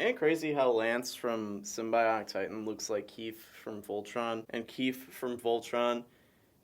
Ain't it crazy how Lance from Sym-Bionic Titan looks like Keith from Voltron, and Keith from Voltron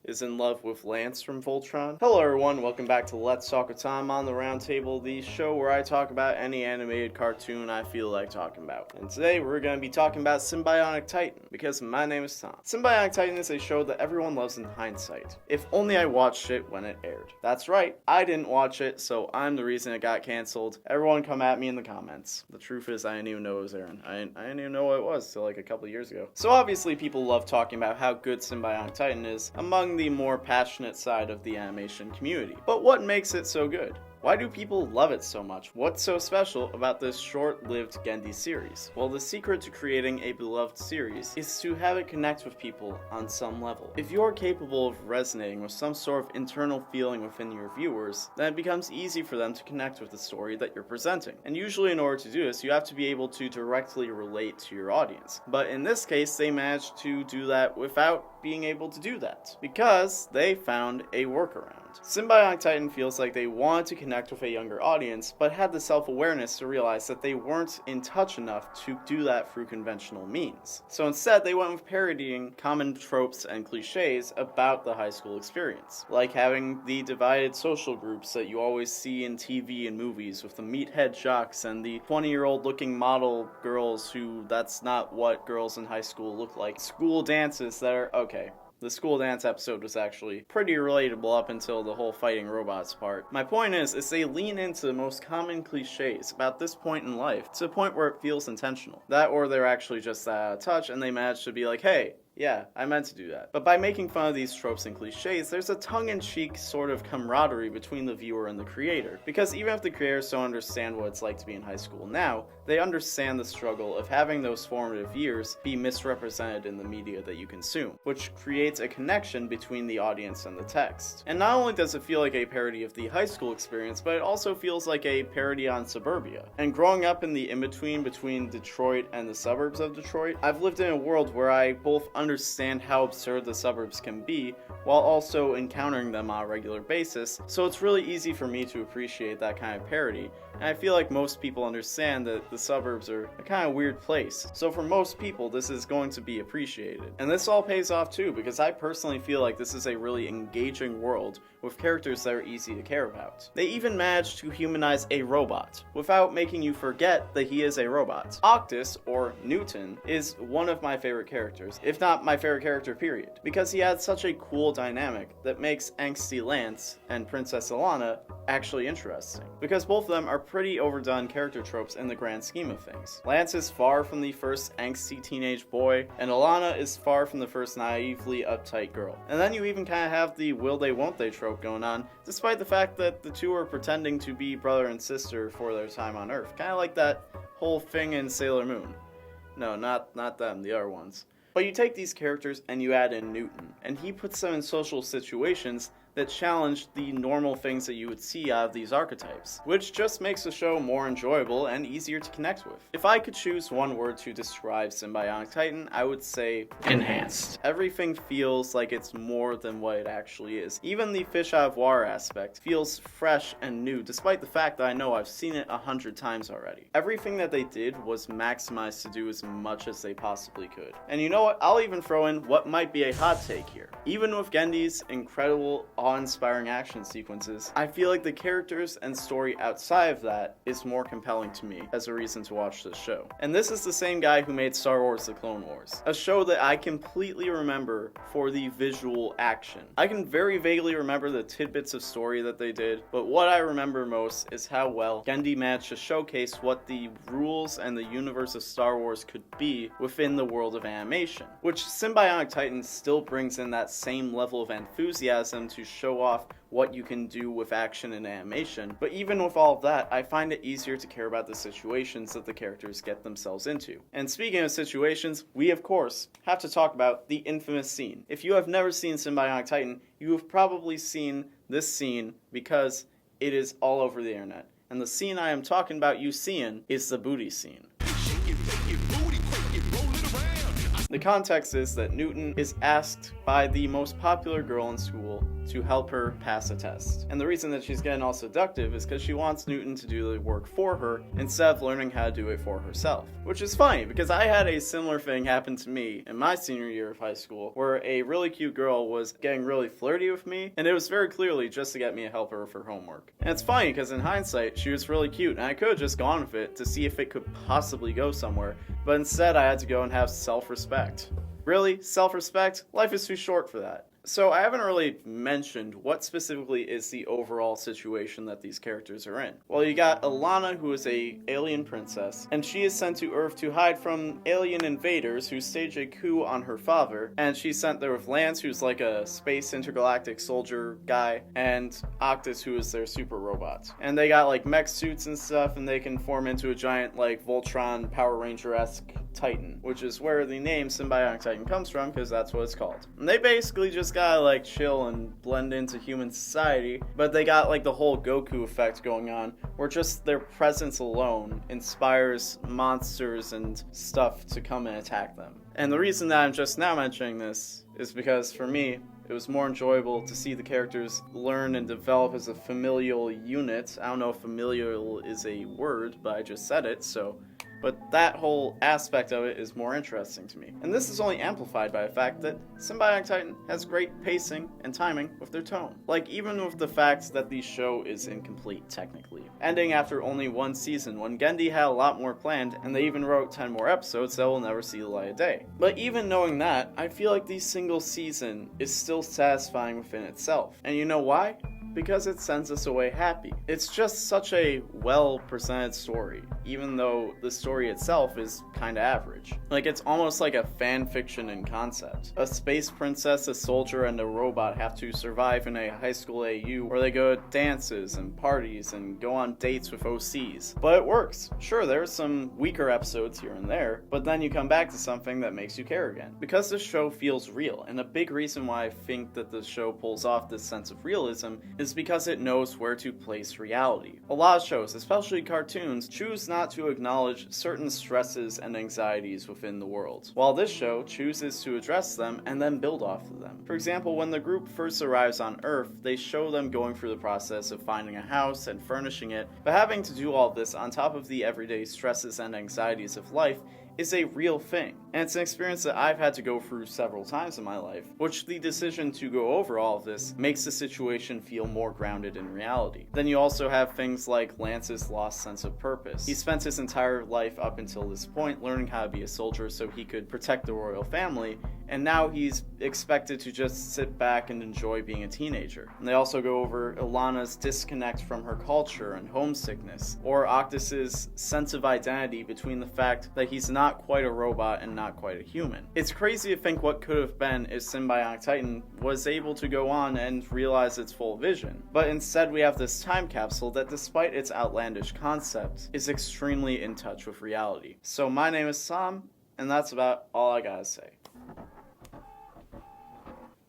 is in love with Lance from Voltron? Hello everyone, welcome back to Let's Talk with Tom on the Roundtable, the show where I talk about any animated cartoon I feel like talking about. And today we're going to be talking about Sym-Bionic Titan, because my name is Tom. Sym-Bionic Titan is a show that everyone loves in hindsight. If only I watched it when it aired. That's right, I didn't watch it, so I'm the reason it got cancelled. Everyone come at me in the comments. The truth is I didn't even know it was airing. I didn't even know what it was till like a couple years ago. So obviously people love talking about how good Sym-Bionic Titan is among the more passionate side of the animation community. But what makes it so good? Why do people love it so much? What's so special about this short-lived Genndy series? Well, the secret to creating a beloved series is to have it connect with people on some level. If you're capable of resonating with some sort of internal feeling within your viewers, then it becomes easy for them to connect with the story that you're presenting. And usually in order to do this, you have to be able to directly relate to your audience. But in this case, they managed to do that without being able to do that, because they found a workaround. Sym-Bionic Titan feels like they wanted to connect with a younger audience, but had the self-awareness to realize that they weren't in touch enough to do that through conventional means. So instead, they went with parodying common tropes and cliches about the high school experience, like having the divided social groups that you always see in TV and movies, with the meathead jocks and the 20-year-old looking model girls who that's not what girls in high school look like. School dances that are okay. The school dance episode was actually pretty relatable up until the whole fighting robots part. My point is they lean into the most common cliches about this point in life to the point where it feels intentional. That or they're actually just out of touch and they manage to be like, hey, yeah, I meant to do that. But by making fun of these tropes and cliches, there's a tongue-in-cheek sort of camaraderie between the viewer and the creator. Because even if the creators don't understand what it's like to be in high school now, they understand the struggle of having those formative years be misrepresented in the media that you consume, which creates a connection between the audience and the text. And not only does it feel like a parody of the high school experience, but it also feels like a parody on suburbia. And growing up in the in-between between Detroit and the suburbs of Detroit, I've lived in a world where I both understand how absurd the suburbs can be while also encountering them on a regular basis, so it's really easy for me to appreciate that kind of parody, and I feel like most people understand that the suburbs are a kind of weird place, so for most people this is going to be appreciated. And this all pays off too, because I personally feel like this is a really engaging world with characters that are easy to care about. They even managed to humanize a robot without making you forget that he is a robot. Octus, or Newton, is one of my favorite characters, if not my favorite character period, because he had such a cool dynamic that makes angsty Lance and Princess Illana actually interesting, because both of them are pretty overdone character tropes in the grand scheme of things. Lance is far from the first angsty teenage boy, and Illana is far from the first naively uptight girl. And then you even kind of have the will they won't they trope going on, despite the fact that the two are pretending to be brother and sister for their time on Earth, kind of like that whole thing in Sailor Moon. No, not them, the other ones. But you take these characters and you add in Newton, and he puts them in social situations that challenge the normal things that you would see out of these archetypes, which just makes the show more enjoyable and easier to connect with. If I could choose one word to describe Sym-Bionic Titan, I would say enhanced. Everything feels like it's more than what it actually is. Even the fish out of water aspect feels fresh and new, despite the fact that I know I've seen it 100 times already. Everything that they did was maximized to do as much as they possibly could. And you know what? I'll even throw in what might be a hot take here. Even with Genndy's incredible awe-inspiring action sequences, I feel like the characters and story outside of that is more compelling to me as a reason to watch this show. And this is the same guy who made Star Wars: The Clone Wars, a show that I completely remember for the visual action. I can very vaguely remember the tidbits of story that they did, but what I remember most is how well Genndy managed to showcase what the rules and the universe of Star Wars could be within the world of animation, which Sym-Bionic Titan still brings in that same level of enthusiasm to show off what you can do with action and animation. But even with all of that, I find it easier to care about the situations that the characters get themselves into. And speaking of situations, we of course have to talk about the infamous scene. If you have never seen Sym-Bionic Titan, you have probably seen this scene because it is all over the internet. And the scene I am talking about you seeing is the booty scene. The context is that Newton is asked by the most popular girl in school to help her pass a test. And the reason that she's getting all seductive is because she wants Newton to do the work for her instead of learning how to do it for herself. Which is funny, because I had a similar thing happen to me in my senior year of high school, where a really cute girl was getting really flirty with me, and it was very clearly just to get me to help her with her homework. And it's funny, because in hindsight, she was really cute, and I could have just gone with it to see if it could possibly go somewhere, but instead I had to go and have self-respect. Really? Self-respect? Life is too short for that. So I haven't really mentioned what specifically is the overall situation that these characters are in. Well, you got Illana, who is a alien princess, and she is sent to Earth to hide from alien invaders who stage a coup on her father, and she's sent there with Lance, who's like a space intergalactic soldier guy, and Octus, who is their super robot. And they got like mech suits and stuff, and they can form into a giant like Voltron Power Ranger-esque Titan, which is where the name Sym-Bionic Titan comes from, because that's what it's called. And they basically just gotta like chill and blend into human society, but they got like the whole Goku effect going on, where just their presence alone inspires monsters and stuff to come and attack them. And the reason that I'm just now mentioning this is because for me, it was more enjoyable to see the characters learn and develop as a familial unit. I don't know if familial is a word, but I just said it, but that whole aspect of it is more interesting to me. And this is only amplified by the fact that Sym-Bionic Titan has great pacing and timing with their tone. Like, even with the fact that the show is incomplete, technically. Ending after only one season, when Genndy had a lot more planned, and they even wrote 10 more episodes that will never see the light of day. But even knowing that, I feel like the single season is still satisfying within itself. And you know why? Because it sends us away happy. It's just such a well-presented story, even though the story itself is kinda average. Like, it's almost like a fan fiction in concept. A space princess, a soldier, and a robot have to survive in a high school AU where they go to dances and parties and go on dates with OCs. But it works. Sure, there's some weaker episodes here and there, but then you come back to something that makes you care again. Because this show feels real, and a big reason why I think that the show pulls off this sense of realism is because it knows where to place reality. A lot of shows, especially cartoons, choose not to acknowledge certain stresses and anxieties within the world, while this show chooses to address them and then build off of them. For example, when the group first arrives on Earth, they show them going through the process of finding a house and furnishing it, but having to do all this on top of the everyday stresses and anxieties of life is a real thing, and it's an experience that I've had to go through several times in my life, which the decision to go over all of this makes the situation feel more grounded in reality. Then you also have things like Lance's lost sense of purpose. He spent his entire life up until this point learning how to be a soldier so he could protect the royal family, and now he's expected to just sit back and enjoy being a teenager. And they also go over Illana's disconnect from her culture and homesickness, or Octus's sense of identity between the fact that he's not quite a robot and not quite a human. It's crazy to think what could have been if Sym-Bionic Titan was able to go on and realize its full vision. But instead we have this time capsule that, despite its outlandish concept, is extremely in touch with reality. So my name is Sam, and that's about all I gotta say.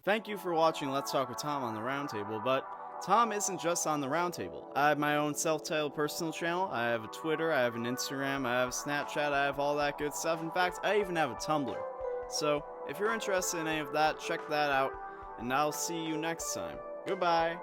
Thank you for watching Let's Talk with Tom on the Roundtable, but Tom isn't just on the Roundtable. I have my own self-titled personal channel, I have a Twitter, I have an Instagram, I have a Snapchat, I have all that good stuff. In fact, I even have a Tumblr. So, if you're interested in any of that, check that out, and I'll see you next time. Goodbye!